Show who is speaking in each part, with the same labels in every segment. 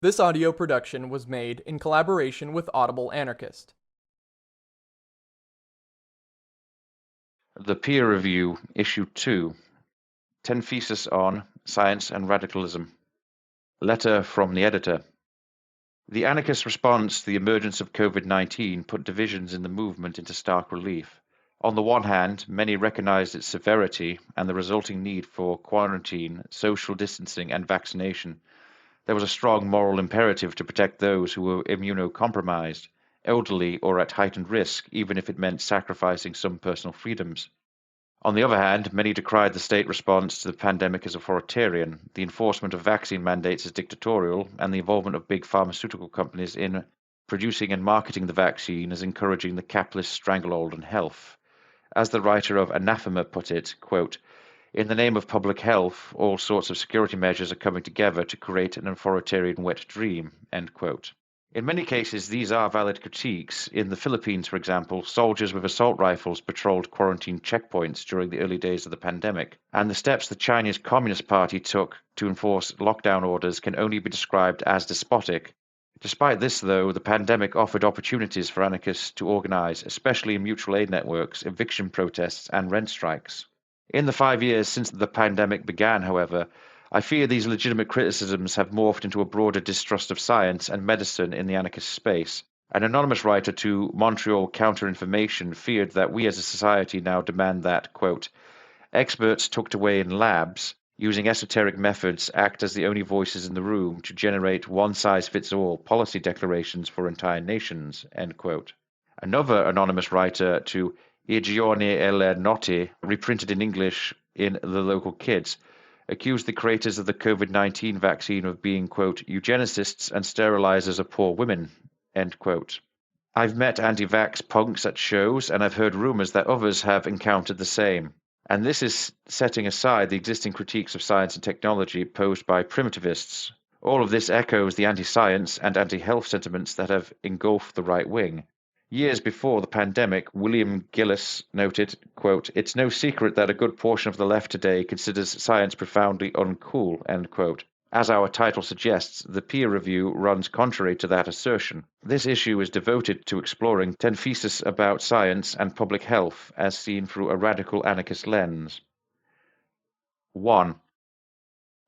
Speaker 1: This audio production was made in collaboration with Audible Anarchist.
Speaker 2: The Peer Review, Issue 2, 10 Theses on Science and Radicalism. Letter from the Editor. The anarchist response to the emergence of COVID-19 put divisions in the movement into stark relief. On the one hand, many recognized its severity and the resulting need for quarantine, social distancing, and vaccination. There was a strong moral imperative to protect those who were immunocompromised, elderly, or at heightened risk, even if it meant sacrificing some personal freedoms. On the other hand, many decried the state response to the pandemic as authoritarian, the enforcement of vaccine mandates as dictatorial, and the involvement of big pharmaceutical companies in producing and marketing the vaccine as encouraging the capitalist stranglehold on health. As the writer of Anathema put it, quote, "In the name of public health, all sorts of security measures are coming together to create an authoritarian wet dream." End quote. In many cases, these are valid critiques. In the Philippines, for example, soldiers with assault rifles patrolled quarantine checkpoints during the early days of the pandemic, and the steps the Chinese Communist Party took to enforce lockdown orders can only be described as despotic. Despite this, though, the pandemic offered opportunities for anarchists to organize, especially in mutual aid networks, eviction protests, and rent strikes. In the 5 years since the pandemic began, however, I fear these legitimate criticisms have morphed into a broader distrust of science and medicine in the anarchist space. An anonymous writer to Montreal Counter-Information feared that we as a society now demand that, quote, "experts tucked away in labs, using esoteric methods, act as the only voices in the room to generate one-size-fits-all policy declarations for entire nations," end quote. Another anonymous writer to I Giorni e le Notte, reprinted in English in The Local Kids, accused the creators of the COVID-19 vaccine of being, quote, "eugenicists and sterilizers of poor women," end quote. I've met anti-vax punks at shows, and I've heard rumors that others have encountered the same. And this is setting aside the existing critiques of science and technology posed by primitivists. All of this echoes the anti-science and anti-health sentiments that have engulfed the right wing. Years before the pandemic, William Gillis noted, quote, "It's no secret that a good portion of the left today considers science profoundly uncool," end quote. As our title suggests, the peer review runs contrary to that assertion. This issue is devoted to exploring 10 theses about science and public health as seen through a radical anarchist lens. 1.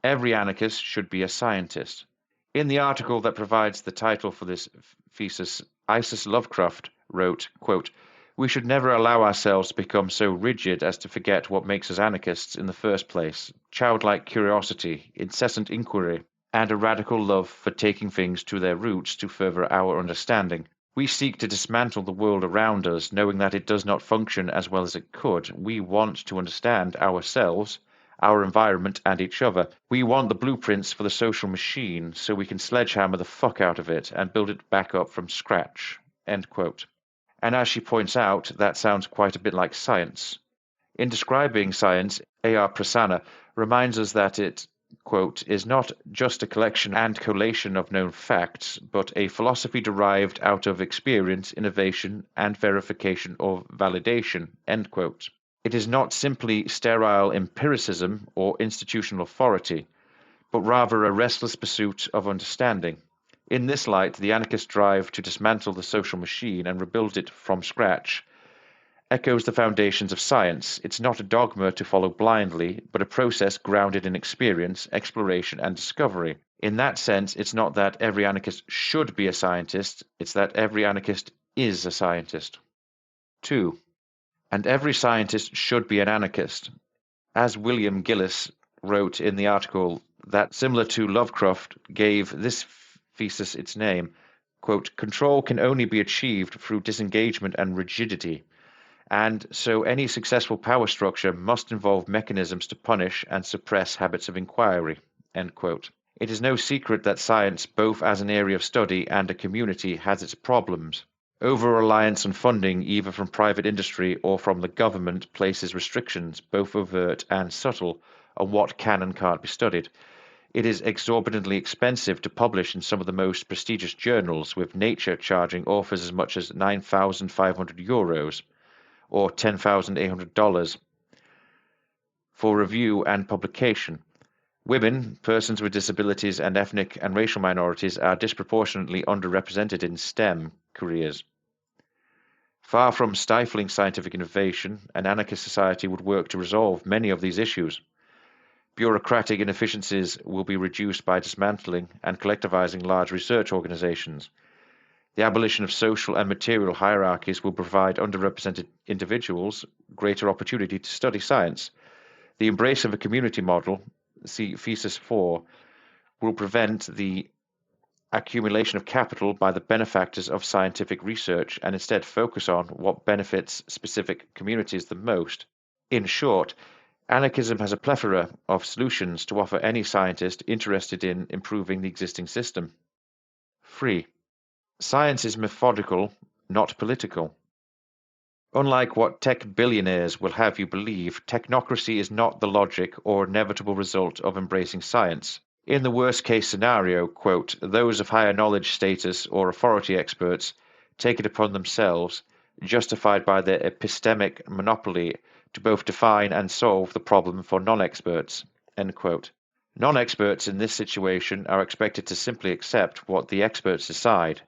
Speaker 2: Every anarchist should be a scientist. In the article that provides the title for this thesis, Isis Lovecraft wrote, quote, "We should never allow ourselves to become so rigid as to forget what makes us anarchists in the first place: childlike curiosity, incessant inquiry, and a radical love for taking things to their roots to further our understanding. We seek to dismantle the world around us, knowing that it does not function as well as it could. We want to understand ourselves, our environment, and each other. We want the blueprints for the social machine so we can sledgehammer the fuck out of it and build it back up from scratch," end quote. And as she points out, that sounds quite a bit like science. In describing science, A.R. Prasanna reminds us that it, quote, "is not just a collection and collation of known facts, but a philosophy derived out of experience, innovation, and verification or validation," end quote. It is not simply sterile empiricism or institutional authority, but rather a restless pursuit of understanding. In this light, the anarchist drive to dismantle the social machine and rebuild it from scratch echoes the foundations of science. It's not a dogma to follow blindly, but a process grounded in experience, exploration, and discovery. In that sense, it's not that every anarchist should be a scientist, it's that every anarchist is a scientist. 2. And every scientist should be an anarchist. As William Gillis wrote in the article that, similar to Lovecraft, gave this thesis its name, quote, "Control can only be achieved through disengagement and rigidity, and so any successful power structure must involve mechanisms to punish and suppress habits of inquiry," end quote. It is no secret that science, both as an area of study and a community, has its problems. Over-reliance on funding, either from private industry or from the government, places restrictions, both overt and subtle, on what can and can't be studied. It is exorbitantly expensive to publish in some of the most prestigious journals, with Nature charging authors as much as €9,500 or $10,800 for review and publication. Women, persons with disabilities, and ethnic and racial minorities are disproportionately underrepresented in STEM careers. Far from stifling scientific innovation, an anarchist society would work to resolve many of these issues. Bureaucratic inefficiencies will be reduced by dismantling and collectivizing large research organizations. The abolition of social and material hierarchies will provide underrepresented individuals greater opportunity to study science. The embrace of a community model, see Thesis 4, will prevent the accumulation of capital by the benefactors of scientific research and instead focus on what benefits specific communities the most. In short, anarchism has a plethora of solutions to offer any scientist interested in improving the existing system. 3. Science is methodical, not political. Unlike what tech billionaires will have you believe, technocracy is not the logic or inevitable result of embracing science. In the worst-case scenario, quote, those of higher knowledge status or authority experts take it upon themselves, justified by their epistemic monopoly, to both define and solve the problem for non-experts, end quote. Non-experts in this situation are expected to simply accept what the experts decide.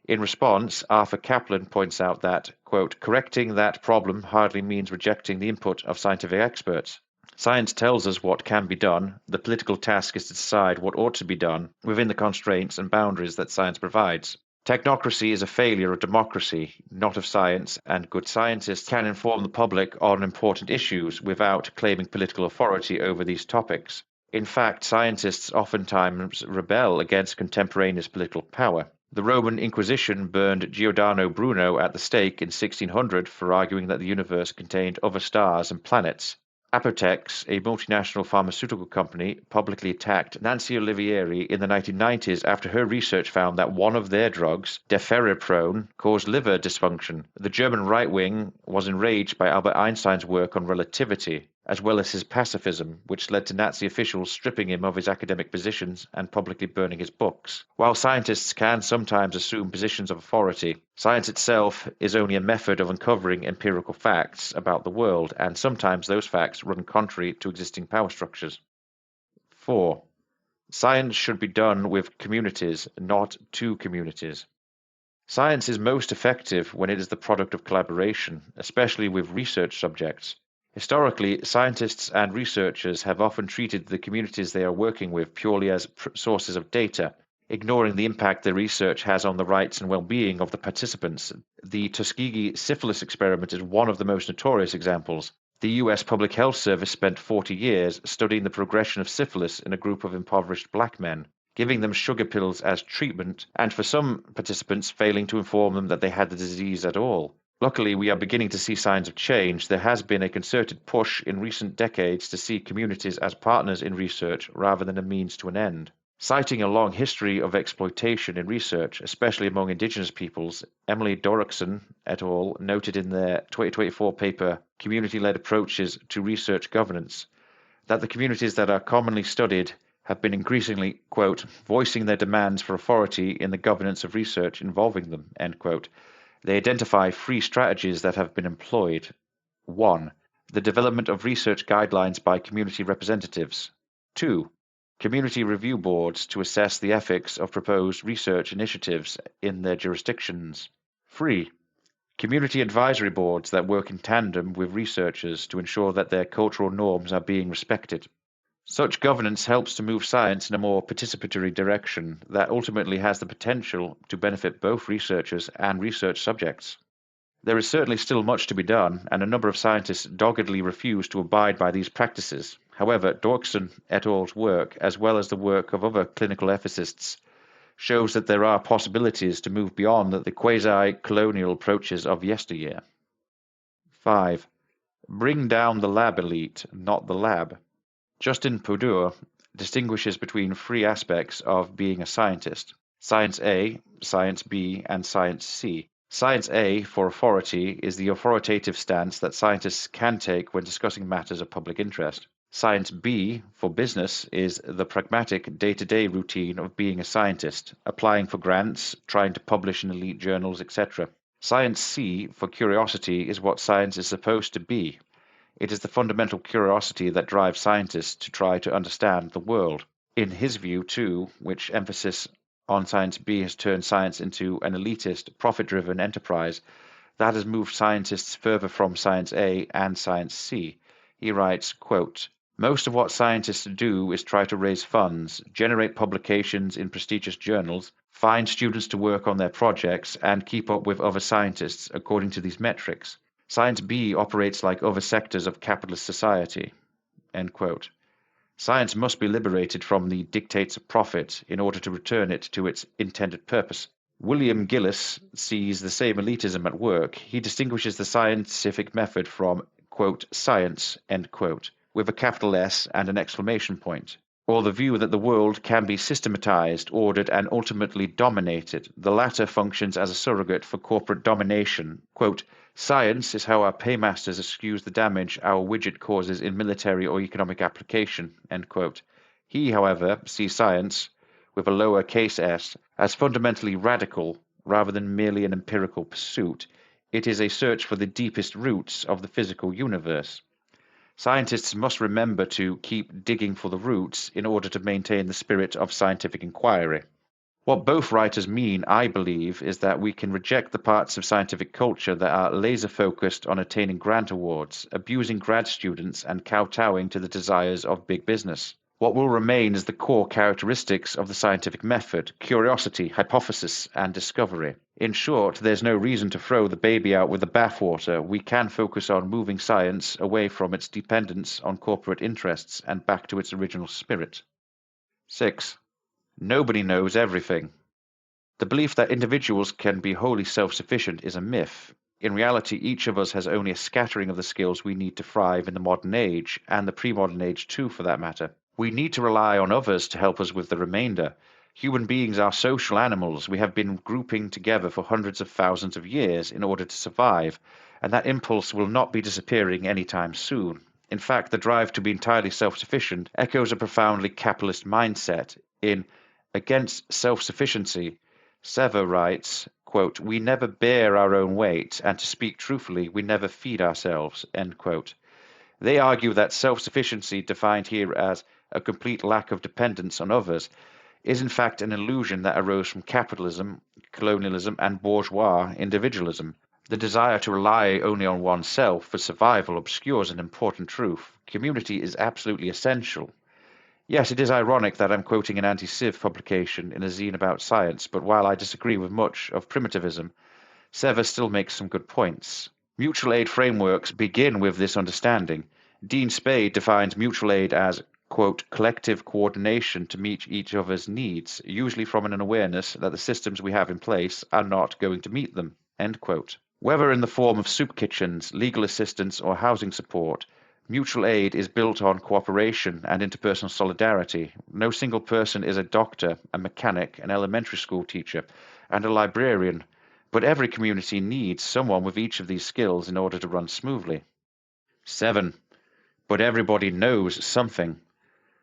Speaker 2: In response, Arthur Kaplan points out that, quote, correcting that problem hardly means rejecting the input of scientific experts. Science tells us what can be done. The political task is to decide what ought to be done within the constraints and boundaries that science provides. Technocracy is a failure of democracy, not of science, and good scientists can inform the public on important issues without claiming political authority over these topics. In fact, scientists oftentimes rebel against contemporaneous political power. The Roman Inquisition burned Giordano Bruno at the stake in 1600 for arguing that the universe contained other stars and planets. Apotex, a multinational pharmaceutical company, publicly attacked Nancy Olivieri in the 1990s after her research found that one of their drugs, deferriprone, caused liver dysfunction. The German right wing was enraged by Albert Einstein's work on relativity, as well as his pacifism, which led to Nazi officials stripping him of his academic positions and publicly burning his books. While scientists can sometimes assume positions of authority, science itself is only a method of uncovering empirical facts about the world, and sometimes those facts run contrary to existing power structures. 4. Science should be done with communities, not to communities. Science is most effective when it is the product of collaboration, especially with research subjects. Historically, scientists and researchers have often treated the communities they are working with purely as sources of data, ignoring the impact their research has on the rights and well-being of the participants. The Tuskegee syphilis experiment is one of the most notorious examples. The U.S. Public Health Service spent 40 years studying the progression of syphilis in a group of impoverished black men, giving them sugar pills as treatment, and for some participants failing to inform them that they had the disease at all. Luckily, we are beginning to see signs of change. There has been a concerted push in recent decades to see communities as partners in research rather than a means to an end. Citing a long history of exploitation in research, especially among indigenous peoples, Emily Dorrickson et al. Noted in their 2024 paper, Community-Led Approaches to Research Governance, that the communities that are commonly studied have been increasingly, quote, voicing their demands for authority in the governance of research involving them, end quote. They identify 3 strategies that have been employed. 1. The development of research guidelines by community representatives. 2. Community review boards to assess the ethics of proposed research initiatives in their jurisdictions. 3. Community advisory boards that work in tandem with researchers to ensure that their cultural norms are being respected. Such governance helps to move science in a more participatory direction that ultimately has the potential to benefit both researchers and research subjects. There is certainly still much to be done, and a number of scientists doggedly refuse to abide by these practices. However, Dorkson et al.'s work, as well as the work of other clinical ethicists, shows that there are possibilities to move beyond the quasi-colonial approaches of yesteryear. 5. Bring down the lab elite, not the lab. Justin Pudor distinguishes between 3 aspects of being a scientist: Science A, Science B, and Science C. Science A, for authority, is the authoritative stance that scientists can take when discussing matters of public interest. Science B, for business, is the pragmatic day-to-day routine of being a scientist, applying for grants, trying to publish in elite journals, etc. Science C, for curiosity, is what science is supposed to be. It is the fundamental curiosity that drives scientists to try to understand the world. In his view, too, which emphasis on science B has turned science into an elitist, profit-driven enterprise, that has moved scientists further from science A and science C. He writes, quote, "Most of what scientists do is try to raise funds, generate publications in prestigious journals, find students to work on their projects, and keep up with other scientists according to these metrics. Science B operates like other sectors of capitalist society." End quote. Science must be liberated from the dictates of profit in order to return it to its intended purpose. William Gillis sees the same elitism at work. He distinguishes the scientific method from, quote, "science," end quote, with a capital S and an exclamation point, or the view that the world can be systematized, ordered, and ultimately dominated. The latter functions as a surrogate for corporate domination. Quote, "Science is how our paymasters excuse the damage our widget causes in military or economic application," end quote. He, however, sees science, with a lower case s, as fundamentally radical rather than merely an empirical pursuit. It is a search for the deepest roots of the physical universe. Scientists must remember to keep digging for the roots in order to maintain the spirit of scientific inquiry. What both writers mean, I believe, is that we can reject the parts of scientific culture that are laser-focused on attaining grant awards, abusing grad students, and kowtowing to the desires of big business. What will remain is the core characteristics of the scientific method: curiosity, hypothesis, and discovery. In short, there's no reason to throw the baby out with the bathwater. We can focus on moving science away from its dependence on corporate interests and back to its original spirit. 6. Nobody knows everything. The belief that individuals can be wholly self-sufficient is a myth. In reality, each of us has only a scattering of the skills we need to thrive in the modern age, and the pre-modern age too, for that matter. We need to rely on others to help us with the remainder. Human beings are social animals. We have been grouping together for hundreds of thousands of years in order to survive, and that impulse will not be disappearing anytime soon. In fact, the drive to be entirely self-sufficient echoes a profoundly capitalist mindset. In Against Self-Sufficiency, Sever writes, quote, "We never bear our own weight, and to speak truthfully, we never feed ourselves," end quote. They argue that self-sufficiency, defined here as a complete lack of dependence on others, is in fact an illusion that arose from capitalism, colonialism, and bourgeois individualism. The desire to rely only on oneself for survival obscures an important truth. Community is absolutely essential. Yes, it is ironic that I'm quoting an anti-civ publication in a zine about science, but while I disagree with much of primitivism, Sever still makes some good points. Mutual aid frameworks begin with this understanding. Dean Spade defines mutual aid as, quote, "collective coordination to meet each other's needs, usually from an awareness that the systems we have in place are not going to meet them," end quote. Whether in the form of soup kitchens, legal assistance, or housing support, mutual aid is built on cooperation and interpersonal solidarity. No single person is a doctor, a mechanic, an elementary school teacher, and a librarian, but every community needs someone with each of these skills in order to run smoothly. 7. But everybody knows something.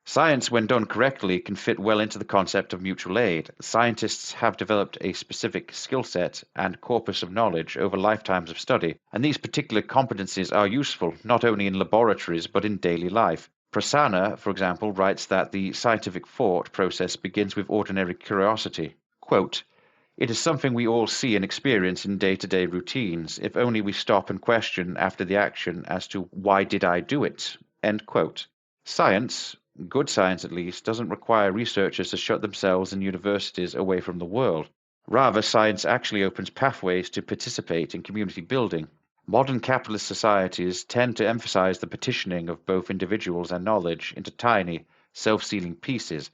Speaker 2: Science, when done correctly, can fit well into the concept of mutual aid. Scientists have developed a specific skill set and corpus of knowledge over lifetimes of study, and these particular competencies are useful not only in laboratories but in daily life. Prasanna, for example, writes that the scientific thought process begins with ordinary curiosity. Quote, "It is something we all see and experience in day-to-day routines, if only we stop and question after the action as to why did I do it?" End quote. Science, good science at least, doesn't require researchers to shut themselves in universities away from the world. Rather, science actually opens pathways to participate in community building. Modern capitalist societies tend to emphasize the partitioning of both individuals and knowledge into tiny, self-sealing pieces.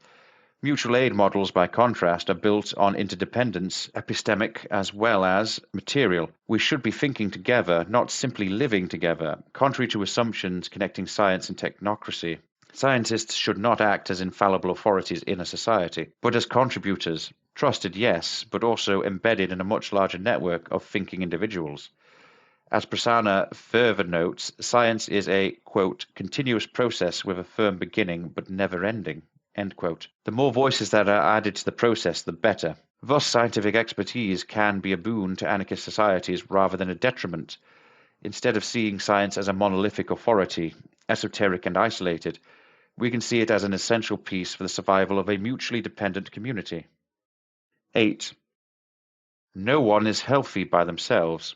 Speaker 2: Mutual aid models, by contrast, are built on interdependence, epistemic as well as material. We should be thinking together, not simply living together, contrary to assumptions connecting science and technocracy. Scientists should not act as infallible authorities in a society, but as contributors, trusted, yes, but also embedded in a much larger network of thinking individuals. As Prasanna further notes, science is a, quote, "continuous process with a firm beginning but never ending," end quote. The more voices that are added to the process, the better. Thus, scientific expertise can be a boon to anarchist societies rather than a detriment. Instead of seeing science as a monolithic authority, esoteric and isolated, we can see it as an essential piece for the survival of a mutually dependent community. 8. No one is healthy by themselves.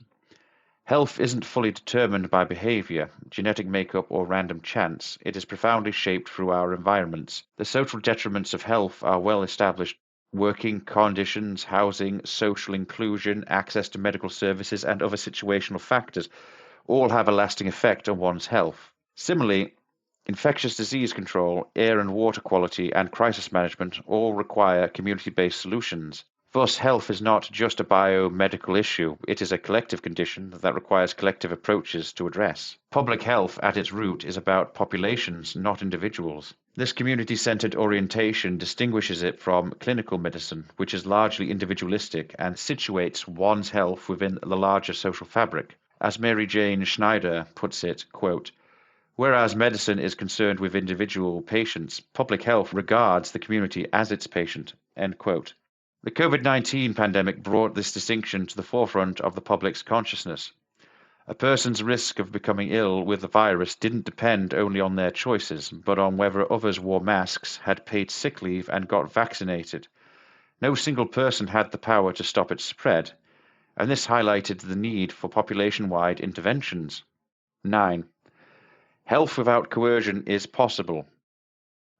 Speaker 2: Health isn't fully determined by behavior, genetic makeup, or random chance. It is profoundly shaped through our environments. The social detriments of health are well established. Working conditions, housing, social inclusion, access to medical services, and other situational factors all have a lasting effect on one's health. Similarly, infectious disease control, air and water quality, and crisis management all require community-based solutions. Thus, health is not just a biomedical issue, it is a collective condition that requires collective approaches to address. Public health, at its root, is about populations, not individuals. This community-centered orientation distinguishes it from clinical medicine, which is largely individualistic and situates one's health within the larger social fabric. As Mary Jane Schneider puts it, quote, "Whereas medicine is concerned with individual patients, public health regards the community as its patient." End quote. The COVID-19 pandemic brought this distinction to the forefront of the public's consciousness. A person's risk of becoming ill with the virus didn't depend only on their choices, but on whether others wore masks, had paid sick leave, and got vaccinated. No single person had the power to stop its spread, and this highlighted the need for population-wide interventions. 9. Health without coercion is possible.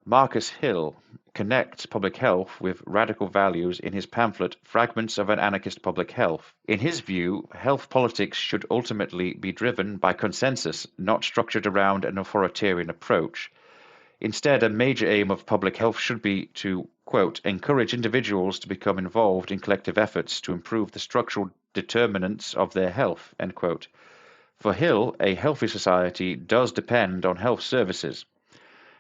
Speaker 2: Marcus Hill connects public health with radical values in his pamphlet Fragments of an Anarchist Public Health. In his view, health politics should ultimately be driven by consensus, not structured around an authoritarian approach. Instead, a major aim of public health should be to, quote, encourage individuals to become involved in collective efforts to improve the structural determinants of their health, end quote. For Hill, a healthy society does depend on health services.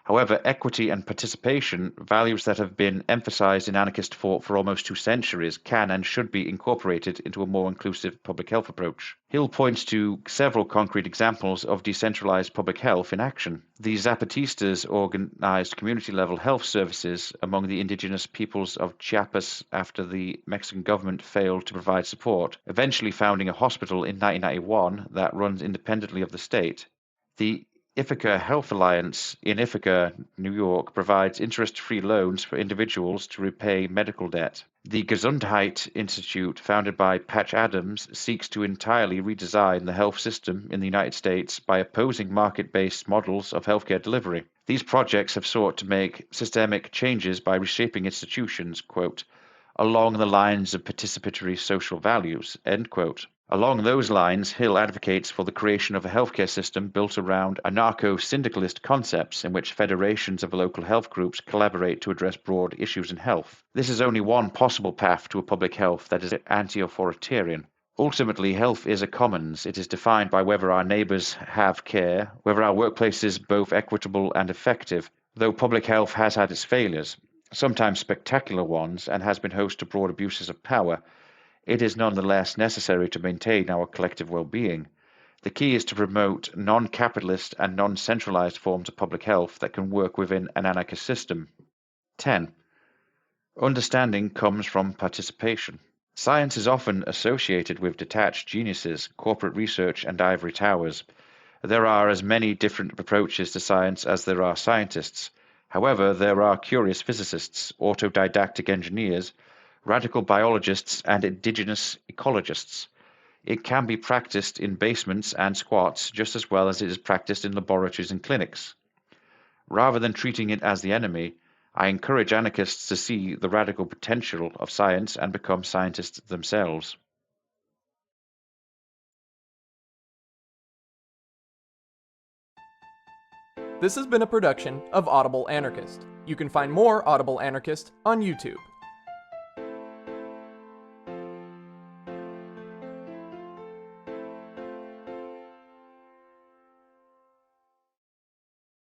Speaker 2: However, equity and participation, values that have been emphasized in anarchist thought for almost 2 centuries, can and should be incorporated into a more inclusive public health approach. Hill points to several concrete examples of decentralized public health in action. The Zapatistas organized community-level health services among the indigenous peoples of Chiapas after the Mexican government failed to provide support, eventually founding a hospital in 1991 that runs independently of the state. The Ithaca Health Alliance in Ithaca, New York, provides interest-free loans for individuals to repay medical debt. The Gesundheit Institute, founded by Patch Adams, seeks to entirely redesign the health system in the United States by opposing market-based models of healthcare delivery. These projects have sought to make systemic changes by reshaping institutions, quote, along the lines of participatory social values, end quote. Along those lines, Hill advocates for the creation of a healthcare system built around anarcho-syndicalist concepts in which federations of local health groups collaborate to address broad issues in health. This is only one possible path to a public health that is anti-authoritarian. Ultimately, health is a commons. It is defined by whether our neighbours have care, whether our workplace is both equitable and effective, though public health has had its failures, sometimes spectacular ones, and has been host to broad abuses of power. It is nonetheless necessary to maintain our collective well-being. The key is to promote non-capitalist and non-centralized forms of public health that can work within an anarchist system. 10. Understanding comes from participation. Science is often associated with detached geniuses, corporate research, and ivory towers. There are as many different approaches to science as there are scientists. However, there are curious physicists, autodidactic engineers, radical biologists, and indigenous ecologists. It can be practiced in basements and squats just as well as it is practiced in laboratories and clinics. Rather than treating it as the enemy, I encourage anarchists to see the radical potential of science and become scientists themselves.
Speaker 1: This has been a production of Audible Anarchist. You can find more Audible Anarchist on YouTube.